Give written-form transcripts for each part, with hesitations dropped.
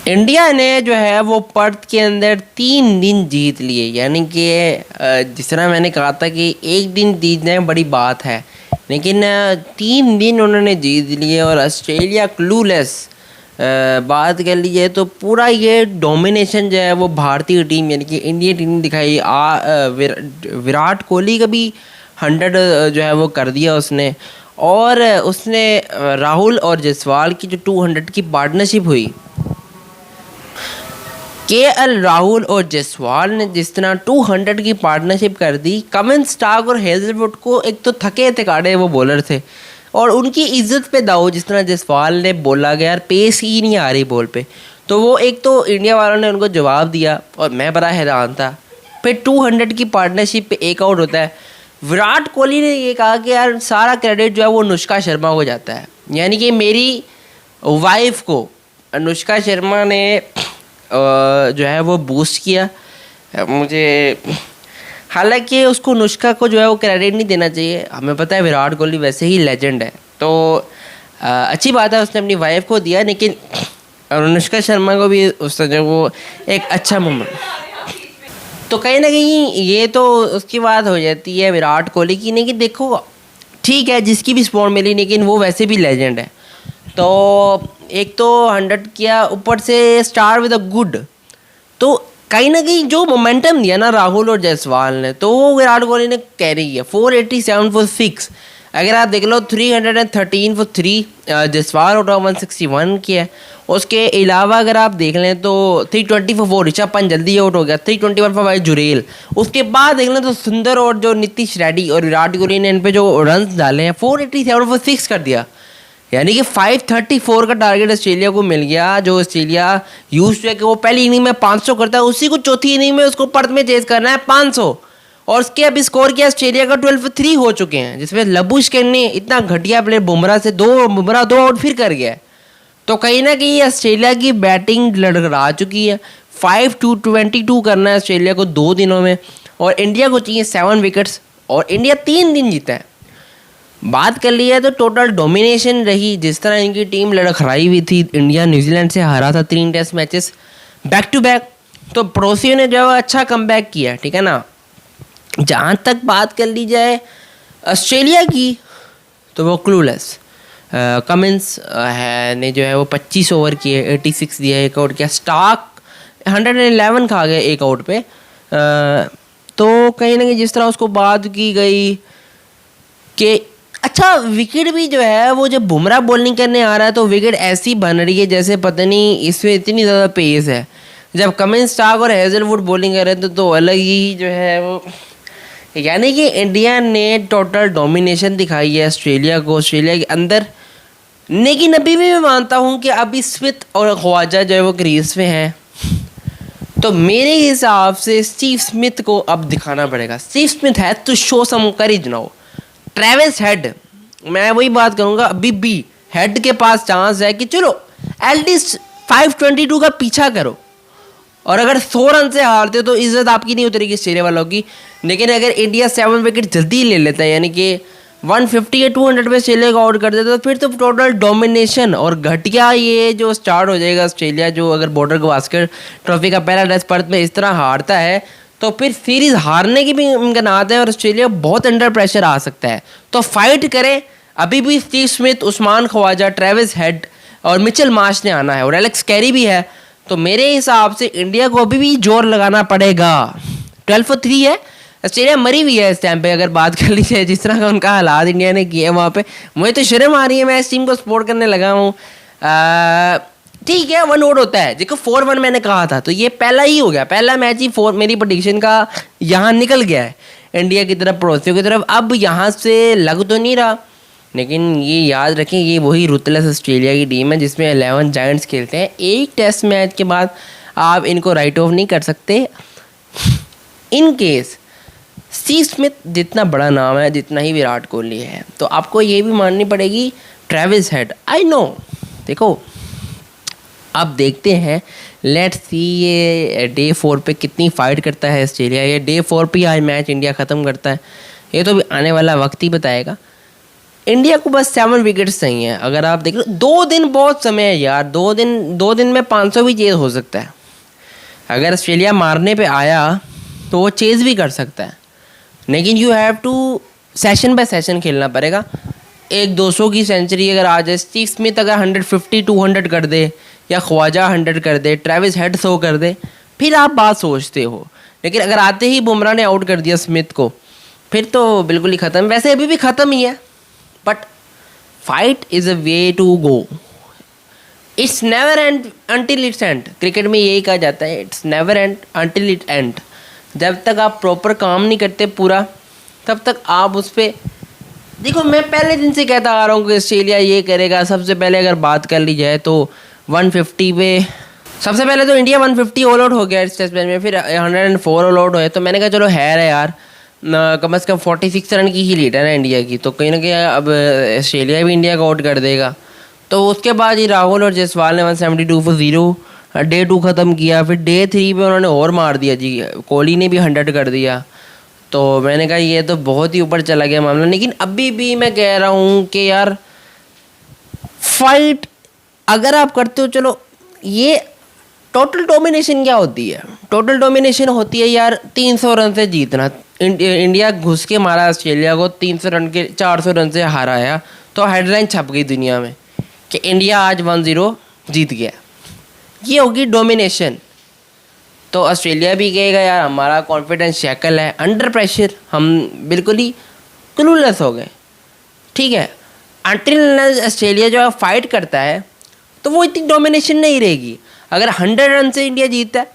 India ने जो है वो पर्थ के अंदर 3 दिन जीत लिए, यानी कि जिस तरह मैंने कहा था कि एक दिन जीतना बड़ी बात है, लेकिन 3 दिन उन्होंने जीत लिए। और ऑस्ट्रेलिया क्लूलेस बात कर ली जाए तो पूरा ये डोमिनेशन जो है वो भारतीय टीम यानी कि इंडिया टीम दिखाई। विराट कोहली का भी 100 जो है वो कर दिया उसने, और उसने राहुल और जायसवाल की जो 200 की पार्टनरशिप हुई, केएल राहुल और जायसवाल ने जिस तरह 200 की पार्टनरशिप कर दी। कमिंस, स्टार्क और हेजलवुड को एक तो थके थकाड़े वो बॉलर थे और उनकी इज्जत पे दाव, जिस तरह जायसवाल ने बोला गया यार पेस ही नहीं आ रही बॉल पे, तो वो एक तो इंडिया वालों ने उनको जवाब दिया और मैं बड़ा हैरान था। फिर 200 की पार्टनरशिप पे एक आउट होता है। विराट कोहली ने ये कहा कि यार सारा क्रेडिट जो है वो अनुष्का शर्मा को जाता है, यानी कि मेरी वाइफ को अनुष्का शर्मा ने जो है वो बूस्ट किया मुझे। हालांकि उसको अनुष्का को जो है वो क्रेडिट नहीं देना चाहिए, हमें पता है विराट कोहली वैसे ही लेजेंड है, तो अच्छी बात है उसने अपनी वाइफ को दिया, लेकिन अनुष्का शर्मा को भी उसने जो वो एक अच्छा मोमेंट, तो कहीं ना कहीं ये तो उसकी बात हो जाती है विराट कोहली की। नहीं कि देखो ठीक है जिसकी भी स्पॉट मिली, लेकिन वो वैसे भी लेजेंड है। तो एक तो 100 किया, ऊपर से स्टार विद अ गुड, तो कहीं ना कहीं जो मोमेंटम दिया ना राहुल और जायसवाल ने, तो वो विराट कोहली ने कैरी किया। 487 फॉर 6, अगर आप देख लो 313 फॉर 3 जायसवाल और 161 किया। उसके अलावा अगर आप देख लें तो 320 फॉर 4 ऋषभ पंत जल्दी आउट हो गया, 321 फॉर 5 जुरेल। उसके बाद देख लें तो सुंदर और जो नीतीश रेड्डी और विराट कोहली ने इन पे जो रन डाले हैं 487 फॉर 6 कर दिया, यानी कि 534 का टारगेट ऑस्ट्रेलिया को मिल गया। जो ऑस्ट्रेलिया यूज है कि वो पहली इनिंग में 500 करता है, उसी को चौथी इनिंग में उसको पर्थ में चेज करना है 500, और उसके अभी स्कोर किया ऑस्ट्रेलिया का 12-3 हो चुके हैं, जिसमें लबुशेन ने इतना घटिया प्लेयर बुमराह से बुमराह 2 आउट फिर कर गया है। तो कहीं ना कहीं ऑस्ट्रेलिया की बैटिंग लड़खड़ा चुकी है। 5-22 करना है ऑस्ट्रेलिया को 2 दिनों में, और इंडिया को चाहिए 7 विकेट्स, और इंडिया 3 दिन जीता है। बात कर ली है तो टोटल डोमिनेशन रही, जिस तरह इनकी टीम लड़खड़ाई हुई थी। इंडिया न्यूजीलैंड से हारा था 3 test matches back to back, तो पड़ोसियों ने जो है अच्छा कमबैक किया, ठीक है ना। जहाँ तक बात कर ली जाए ऑस्ट्रेलिया की, तो वो क्लूलेस। कमिंस है ने जो है वो 25 ओवर किए, 86 दिया, 1 आउट किया। स्टार्क 111 खा गए 1 आउट पे। तो कहीं ना कहीं जिस तरह उसको बात की गई कि अच्छा विकेट भी जो है वो जब बुमराह बॉलिंग करने आ रहा है तो विकेट ऐसी बन रही है जैसे पता नहीं इसमें इतनी ज़्यादा पेस है। जब कमिंस, स्टार्क और हेजलवुड बॉलिंग कर रहे थे तो अलग ही जो है वो, यानी कि इंडिया ने टोटल डोमिनेशन दिखाई है ऑस्ट्रेलिया को, ऑस्ट्रेलिया के अंदर। लेकिन अभी भी मैं मानता हूँ कि अभी स्मिथ और ख्वाजा जो है वो क्रीज में हैं, तो मेरे हिसाब से स्टीव स्मिथ को अब दिखाना पड़ेगा। स्टीव स्मिथ है तो शो सम करेज नाउ। ट्रेविस हेड, मैं वही बात करूंगा, अभी भी हेड के पास चांस है कि चलो एटलीस्ट 522 का पीछा करो, और अगर 100 रन से हारते हो तो इज्जत आपकी नहीं उतरेगी ऑस्ट्रेलिया वालों की। लेकिन अगर इंडिया 7 विकेट जल्दी ले लेता है, यानी कि 150 या 200 पे ऑस्ट्रेलिया को आउट कर देता, तो फिर तो टोटल डोमिनेशन और घटिया ये जो स्टार्ट हो जाएगा ऑस्ट्रेलिया, जो अगर बॉर्डर गवास्कर ट्रॉफी का पहला टेस्ट पर्थ में इस तरह हारता है तो फिर सीरीज हारने की भी इम्कानात है और ऑस्ट्रेलिया बहुत अंडर प्रेशर आ सकता है। तो फाइट करें, अभी भी Steve Smith, Usman Khawaja, Travis Head और मिचेल मार्श ने आना है, और एलेक्स कैरी भी है। तो मेरे हिसाब से इंडिया को अभी भी जोर लगाना पड़ेगा। 12-3 है, ऑस्ट्रेलिया मरी हुई है इस टाइम पे। अगर बात कर ली जाए जिस तरह का उनका हालात इंडिया ने किए वहाँ पे, मुझे तो शर्म आ रही है, मैं इस टीम को सपोर्ट करने लगा हूँ। ठीक है 1 आउट होता है, देखो 4-1 मैंने कहा था, तो ये पहला ही हो गया, पहला मैच ही 4 मेरी प्रेडिक्शन का यहाँ निकल गया है इंडिया की तरफ, पड़ोसियों की तरफ। अब यहाँ से लग तो नहीं रहा, लेकिन ये याद रखें ये वही रुतलेस ऑस्ट्रेलिया की टीम है जिसमें 11 जायंट्स खेलते हैं। एक टेस्ट मैच के बाद आप इनको राइट ऑफ नहीं कर सकते। इन केस स्टीव स्मिथ जितना बड़ा नाम है जितना ही विराट कोहली है, तो आपको ये भी माननी पड़ेगी ट्रेविस हेड। आई नो, देखो अब देखते हैं, लेट्स सी ये डे 4 पे कितनी फाइट करता है ऑस्ट्रेलिया। ये डे 4 पे आज मैच इंडिया ख़त्म करता है, ये तो भी आने वाला वक्त ही बताएगा। इंडिया को बस 7 विकेट्स चाहिए। अगर आप देख लो 2 दिन बहुत समय है यार, 2 दिन में 500 भी चेज हो सकता है। अगर ऑस्ट्रेलिया मारने पे आया तो वो चेज भी कर सकता है, लेकिन you have to session by session खेलना पड़ेगा। एक 200 की सेंचुरी अगर आ जाए, स्टीव स्मिथ अगर 150 200 कर दे, या ख्वाजा 100 कर दे, ट्रेविस हेड 100 कर दे, फिर आप बात सोचते हो। लेकिन अगर आते ही बुमराह ने आउट कर दिया स्मिथ को, फिर तो बिल्कुल ही ख़त्म। वैसे अभी भी ख़त्म ही है, but fight is a way to go. It's never end until it's end. Cricket में यही कहा जाता है, it's never end until it end. जब तक आप प्रॉपर काम नहीं करते पूरा, तब तक आप उस पर देखो। मैं पहले दिन से कहता आ रहा हूँ कि ऑस्ट्रेलिया ये करेगा। सबसे पहले अगर बात कर ली जाए तो 150 पे सबसे पहले तो इंडिया 150 ऑल आउट हो गया इस टेस्ट मैच में, फिर 104 ऑल आउट हुए। तो मैंने कहा चलो है यार, कम से कम 46 रन की ही लीड है ना इंडिया की, तो कहीं ना कहीं अब ऑस्ट्रेलिया भी इंडिया को आउट कर देगा। तो उसके बाद ही राहुल और जायसवाल ने 172 for 0 डे 2 ख़त्म किया। फिर डे 3 पे उन्होंने और मार दिया जी, कोहली ने भी 100 कर दिया। तो मैंने कहा ये तो बहुत ही ऊपर चला गया मामला। लेकिन अभी भी मैं कह रहा हूँ कि यार फाइट अगर आप करते हो, चलो ये टोटल डोमिनेशन क्या होती है? टोटल डोमिनेशन होती है यार 300 रन से जीतना। इंडिया घुस के मारा ऑस्ट्रेलिया को 300 रन के 400 रन से हराया, तो हेडलाइन छप गई दुनिया में कि इंडिया आज 1-0 जीत गया। ये होगी डोमिनेशन। तो ऑस्ट्रेलिया भी कहेगा यार हमारा कॉन्फिडेंस शैकल है, अंडर प्रेशर हम बिल्कुल ही क्लूलेस हो गए। ठीक है, अंटिल ऑस्ट्रेलिया जो है फाइट करता है तो वो इतनी डोमिनेशन नहीं रहेगी। अगर 100 रन से इंडिया जीतता है,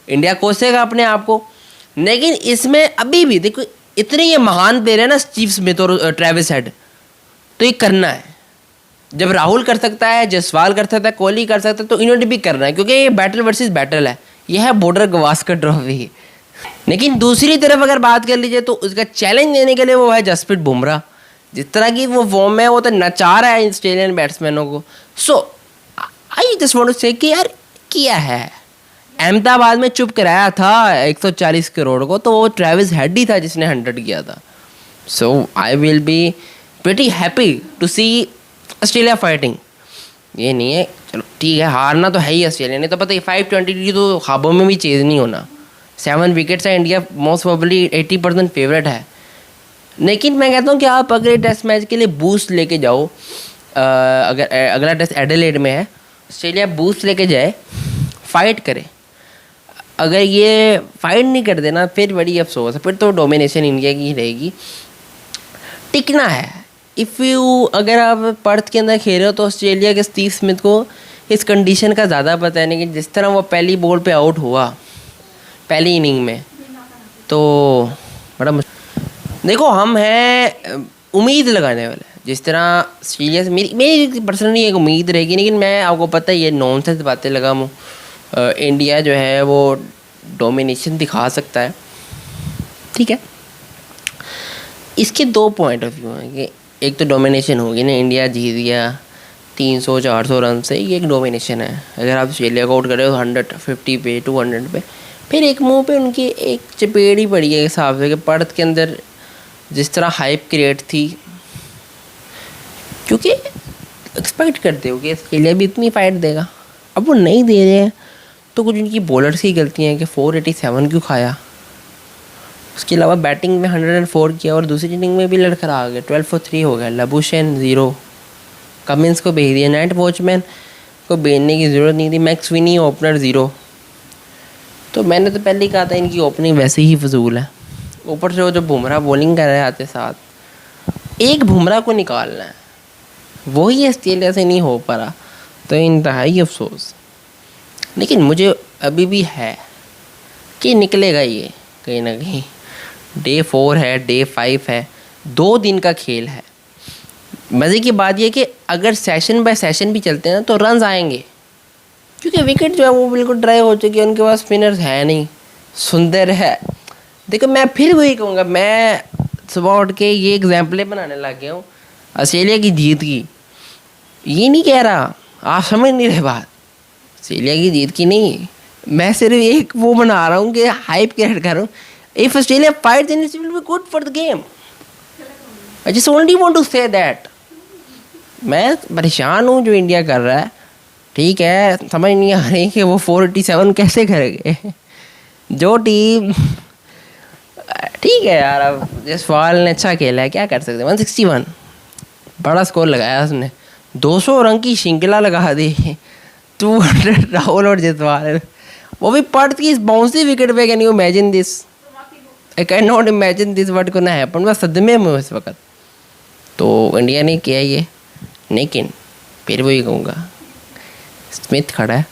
इंडिया कोसेगा अपने आप को। लेकिन इसमें अभी भी देखो इतने ये महान प्लेयर है ना, स्टीव स्मिथ और ट्रेविस हेड, तो ये करना है। जब राहुल कर सकता है, जायसवाल कर सकता है, कोहली कर सकता है, तो इन्होंने भी करना है, क्योंकि ये बैटल वर्सेस बैटल है। यह है बॉर्डर गवास्कर ट्रॉफी। लेकिन दूसरी तरफ अगर बात कर लीजिए तो उसका चैलेंज देने के लिए वो है जसप्रीत बुमराह। जिस तरह की वो फॉर्म है, वो तो नचा रहा है ऑस्ट्रेलियन बैट्समैनों को। सो आई जस्ट वांट टू से कि यार किया है, अहमदाबाद में चुप कराया था 140 करोड़ को, तो वो ट्रेविस हेड ही था जिसने 100 किया था। So I will be pretty happy to see Australia fighting. ये नहीं है चलो ठीक है, हारना तो है ही ऑस्ट्रेलिया ने, तो पता है 520 तो ख्वाबों में भी चेज नहीं होना। 7 विकेट्स है, इंडिया मोस्ट प्रोबेबली 80% फेवरेट है। लेकिन मैं कहता हूँ कि आप अगर टेस्ट मैच के लिए बूस्ट लेके जाओ, अगर अगला टेस्ट एडिलेड में है, ऑस्ट्रेलिया बूस्ट लेके जाए, फाइट करे। अगर ये फाइट नहीं कर देना फिर बड़ी अफसोस है, फिर तो डोमिनेशन इंडिया की ही रहेगी। टिकना है। इफ़ यू अगर आप पर्थ के अंदर खेल रहे हो तो ऑस्ट्रेलिया के स्टीव स्मिथ को इस कंडीशन का ज़्यादा पता है। लेकिन जिस तरह वो पहली बॉल पे आउट हुआ पहली इनिंग में, तो बड़ा देखो हम हैं उम्मीद लगाने वाले। जिस तरह ऑस्ट्रेलिया से मेरी पर्सनली एक उम्मीद रहेगी, लेकिन मैं आपको पता है ये नॉनसेंस बातें लगा हूँ। इंडिया जो है वो डोमिनेशन दिखा सकता है, ठीक है। इसके 2 पॉइंट ऑफ व्यू हैं कि एक तो डोमिनेशन होगी ना, इंडिया जीत गया 300-400 रन से, ये एक डोमिनेशन है। अगर आप ऑस्ट्रेलिया को आउट कर रहे हो 150 पे 200 पे, फिर एक मुंह पे उनकी एक चपेट ही पड़ी है हिसाब से कि पर्थ के अंदर जिस तरह हाइप क्रिएट थी, क्योंकि एक्सपेक्ट करते हो कि ऑस्ट्रेलिया भी इतनी फाइट देगा। अब वो नहीं दे रहे हैं तो कुछ उनकी बॉलर्स की गलतियाँ हैं कि 487 क्यों खाया। उसके अलावा बैटिंग में 104 किया और दूसरी इनिंग में भी लड़खड़ा आ गया, 12 for 3 हो गया। लबुशेन 0, कमिंस को भेज दिया, नाइट वॉचमैन को भेजने की ज़रूरत नहीं थी, मैक्स विनी ओपनर 0। तो मैंने तो पहले ही कहा था इनकी ओपनिंग वैसे ही फजूल है। ऊपर से वो जो बुमराह बॉलिंग कर रहे आते साथ, एक बुमराह को निकालना है, वही ऑस्ट्रेलिया से नहीं हो पा रहा, तो इंतहाई अफसोस। लेकिन मुझे अभी भी है कि निकलेगा ये कहीं ना कहीं। डे 4 है, डे 5 है, 2 दिन का खेल है। मज़े की बात यह कि अगर सेशन बाय सेशन भी चलते हैं ना तो रन्स आएंगे, क्योंकि विकेट जो है वो बिल्कुल ड्राई हो चुकी है, उनके पास स्पिनर्स है नहीं। सुंदर है, देखो मैं फिर वही कहूँगा, मैं सुबह उठ के ये एग्जाम्पलें बनाने लग गया हूँ ऑस्ट्रेलिया की जीत की। ये नहीं कह रहा, आप समझ नहीं रहे बात, ऑस्ट्रेलिया की जीत की नहीं, मैं सिर्फ एक वो बना रहा हूँ कि हाइप क्रिएट कर रहा हूँ। If Australia fights, then it will be good for the game. I just only want to say that. मैं परेशान हूँ जो इंडिया कर रहा है। ठीक है, समझ नहीं आ रही कि वो 487 कैसे करेंगे। जो टीम ठीक है यार, अब जयसवाल ने अच्छा खेला है, क्या कर सकते हैं। 161 बड़ा स्कोर लगाया उसने, 200 रन की श्रृंखला लगा दी। 200 राहुल और जयसवाल, वो भी पट की इस बाउंसी विकेट पे। Can you imagine this? I can not imagine this what gonna happen. मैं सदमे में हूँ इस वक्त। तो इंडिया ने किया ये, लेकिन फिर वही कहूँगा, स्मिथ खड़ा है।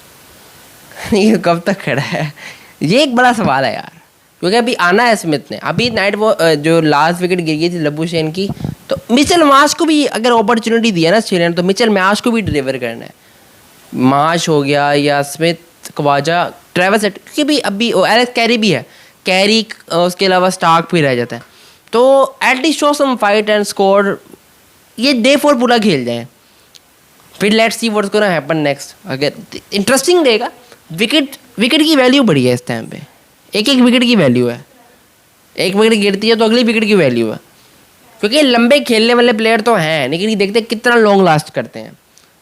ये कब तक खड़ा है, ये एक बड़ा सवाल है यार। क्योंकि अभी आना है स्मिथ ने। अभी नाइट वो जो लास्ट विकेट गिर गई थी लबुशेन की, तो मिचेल मार्श को भी अगर अपॉर्चुनिटी दिया ना ऑस्ट्रेलिया ने, तो मिचेल मार्श को भी डिलीवर करना है। मार्श हो गया या स्मिथ, ख्वाजा, ट्रेविस हेड, क्योंकि भी अभी एलेक्स कैरी भी है, कैरी उसके अलावा स्टार्क भी रह जाता है। तो at least show some fight and score. ये डे 4 पूरा खेल जाए, फिर let's see what's gonna happen next. अगर इंटरेस्टिंग रहेगा। विकेट की वैल्यू बढ़ी है इस टाइम पे, एक विकेट की वैल्यू है। एक विकेट गिरती है तो अगली विकेट की वैल्यू है। क्योंकि लंबे खेलने वाले प्लेयर तो हैं, लेकिन ये देखते हैं कितना लॉन्ग लास्ट करते हैं।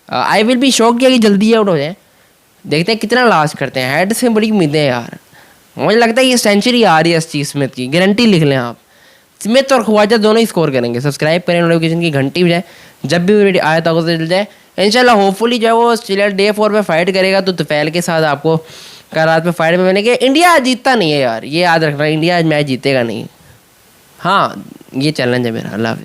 आई विल बी शॉक किया कि जल्दी आउट हो जाए। देखते हैं कितना लास्ट करते हैं। हेड से बड़ी उम्मीदें हैं यार। मुझे लगता है ये सेंचुरी आ रही है स्टीव स्मिथ की, गारंटी लिख लें आप। स्मिथ और ख्वाजा दोनों ही स्कोर करेंगे। सब्सक्राइब करें, नोटिफिकेशन की घंटी बजाए, जब भी वीडियो आए तो आपको मिल जाए। इंशाल्लाह होपफुली जो है वो ऑस्ट्रेलिया डे 4 पे फाइट करेगा, तो तुफैल के साथ आपको कल रात में फाइट में मिलेंगे। इंडिया आज जीतता नहीं है यार, ये याद रखना, इंडिया आज मैच जीतेगा नहीं। हाँ, ये चैलेंज है मेरा। अल्लाह हाफिज़।